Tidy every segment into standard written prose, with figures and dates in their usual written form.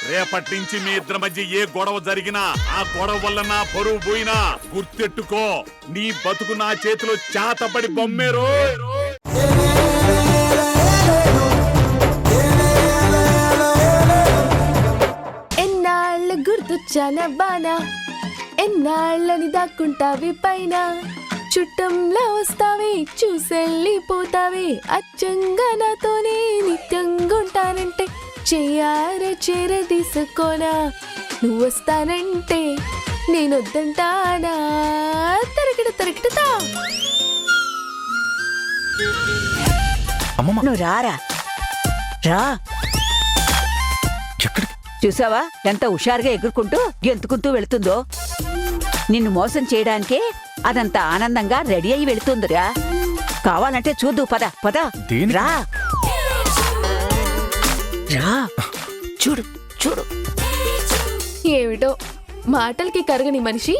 రేపటి నుంచి మీ ఇద్దరి మధ్య ఏ గొడవ జరిగినా ఆ గొడవ వల్ల నా పరువు పోయినా గుర్తెట్టుకో, నీ బతుకు నా చేతిలో చాతపడి బొమ్మేరో. ఎన్నాళ్ళ గుర్తొచ్చాన బానా, ఎన్నాళ్ళని దాక్కుంటావి పైన, చుట్టంలా వస్తావే చూసెళ్ళిపోతావే, అచ్చంగా నాతోనే నిత్యంగా ఉంటానంటే చెయ్యారే చేర తీసుకోనా, నువ్వు వస్తానంటే నేను వద్దంటానా, తరగడ తరగడతా. నువ్వు రారా రా. చూసావా ఎంత హుషారుగా ఎగురుకుంటూ గెంతుకుంటూ వెళుతుందో. నిన్ను మోసం చేయడానికే అదంతా ఆనందంగా రెడీ అయి వెళుతుందిరా. కావాలంటే చూద్దు, పద పద రా రా. చూడు చూడు. ఏమిటో మాటలకి కరగని మనిషి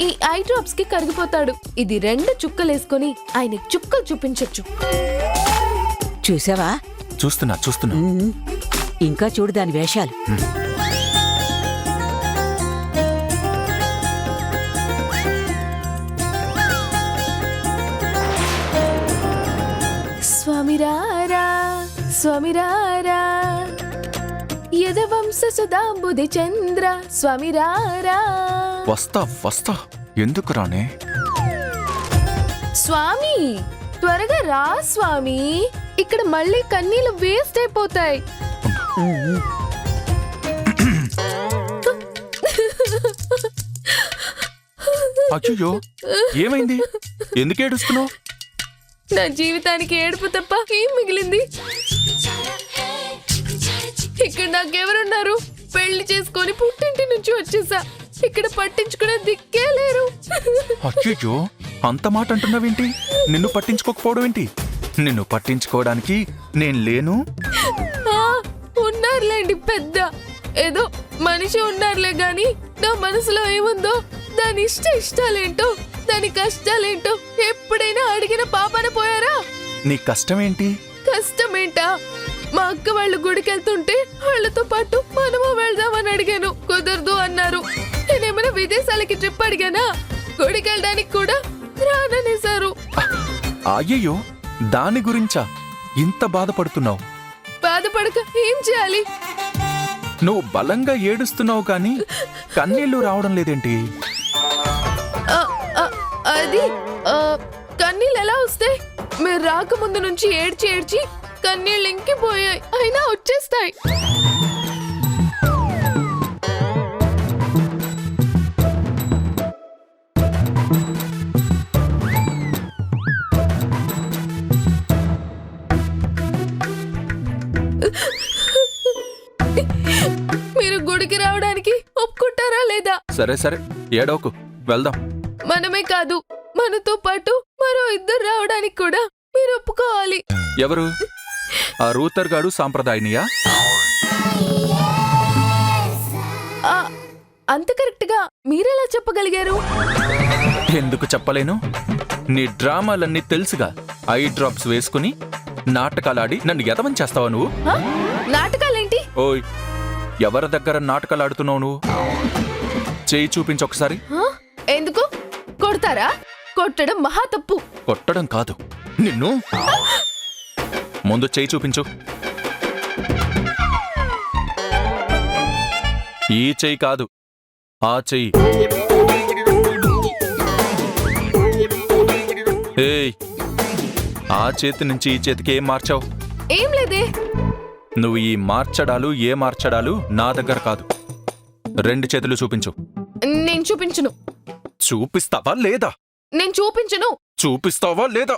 ఈ ఐ డ్రాప్స్ కి కరిగిపోతాడు. ఇది 2 చుక్కలేసుకొని ఆయన చుక్కలు చూపించొచ్చు. చూసావా? చూస్తున్నా. ఇంకా చూడు దాని వేషాలు. స్వామిరారా స్వామిరారా యదవంశ సుధాంబుది చంద్ర స్వామిరారా. వస్తా ఎందుకు రానే? స్వామి త్వరగా రా స్వామి, ఇక్కడ మళ్ళీ కన్నీళ్లు వేస్ట్ అయిపోతాయి. అయ్యో ఏమైంది? ఎందుకు ఏడుస్తున్నావు? నా జీవితానికి ఏడుపు తప్ప ఏం మిగిలింది? ఇక్కడ నాకెవరున్నారు? పెళ్లి చేసుకొని పుట్టింటి నుంచి వచ్చేసా. ఇక్కడ పట్టించుకునే దిక్కే లేరు. అయ్యో అంత మాట అంటున్నావేంటి? నిన్ను పట్టించుకోకపోవడం ఏంటి? నిన్ను పట్టించుకోవడానికి నేను లేను. ఉన్నారులేండి పెద్ద ఏదో మనిషి ఉన్నారులే గాని, నా మనసులో ఏముందో, దాని ఇష్టాలేంటో, దాని కష్టాలేంటో ఎప్పుడైనా అడిగిన పాపన పోయారా? నీ కష్టమేంటి? కష్టమేంటా? మా అక్క వాళ్ళు గుడికెళ్తుంటే వాళ్ళతో పాటు మనము వెళ్దామని అడిగాను, కుదరదు అన్నారు. నేనేమైనా విదేశాలకి ట్రిప్ అడిగానా? గుడికెళ్ళడానికి కూడా రాననేశారు. అయ్యయ్యో దాని గురించా ఇంత బాధపడుతున్నావు? బాధపడక ఏం చేయాలి? నువ్వు బలంగా ఏడుస్తున్నావు కానీ కన్నీళ్లు రావడం లేదేంటి? అది కన్నీళ్ళు ఎలా వస్తాయి? మీరు రాకముందు నుంచి ఏడ్చి కన్నీళ్ళు ఇంకిపోయాయి, అయినా వచ్చేస్తాయి. మీరు గుడికి రావడానికి ఒప్పుకుంటారా లేదా? సరే ఏడవకు, వెళ్దాం. మనమే కాదు, మనతో పాటు మరో 2 రావడానికి కూడా మీరు ఒప్పుకోవాలి. ఎవరు? ఆ రూతర్ గాడు సాంప్రదాయనియా? అంత కరెక్ట్ గా మీరెలా చెప్పగలిగారు? ఎందుకు చెప్పలేను? నీ డ్రామాలన్నీ తెలుసుగా. ఐ డ్రాప్స్ వేసుకుని నాటకాలాడి నన్ను ఎదవం చేస్తావా నువ్వు? నాటకాలేంటి? ఓయ్ ఎవరి దగ్గర నాటకాలాడుతున్నావు నువ్వు? చేయి చూపించొకసారి. ఎందుకు కొడతారా? కొట్టడం మహా తప్పు. కొట్టడం కాదు, నిన్ను. ముందు చేయి చూపించు. ఈ చెయ్యి కాదు, ఆ చెయ్యి. ఏయ్ ఆ చేతి నుంచి ఈ చేతికి ఏం మార్చావు? ఏం లేదే. నువ్వు ఈ మార్చడాలు నా దగ్గర కాదు. 2 చేతులు చూపించు. నేను చూపించును. చూపిస్తావా లేదా? నేను చూపించను. చూపిస్తావా లేదా?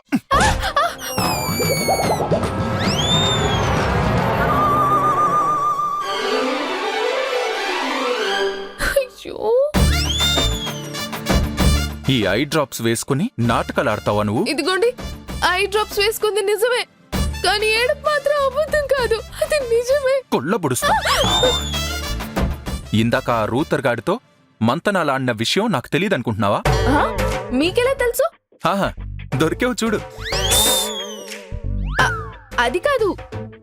అయ్యో ఈ ఐ డ్రాప్స్ వేసుకుని నాటకాలాడతావా నువ్వు? ఇదిగోండి, ఐ డ్రాప్స్ వేసుకుంది నిజమే, కానీ ఏడుపు మాత్రం అబద్ధం కాదు, అది నిజమే. కొల్లబుడుస్తా. ఇందాక ఆ రూతర్ గాడితో మంతనాలాడిన విషయం నాకు తెలియదనుకుంటున్నావా? మీకెలా తెలుసు? దొరికేవు చూడు. అది కాదు,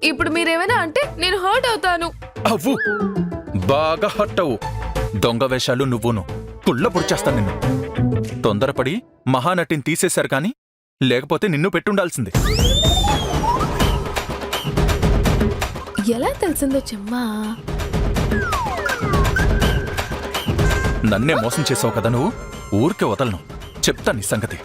ఇప్పుడు మీరేమైనా అంటే నేను హర్ట్ అవుతాను. అవ్వు బాగా హర్ట్ అవు. దొంగ వేషాలు నువ్వును పుల్ల పొడిచేస్తాను నిన్ను. తొందరపడి మహానటిని తీసేశారు కాని లేకపోతే నిన్ను పెట్టుండాల్సింది. ఎలా తెలిసిందో చెమ్మా? నన్నే మోసం చేసావు కదా నువ్వు. ఊరికే వదలను. చెప్తా నీ సంగతి.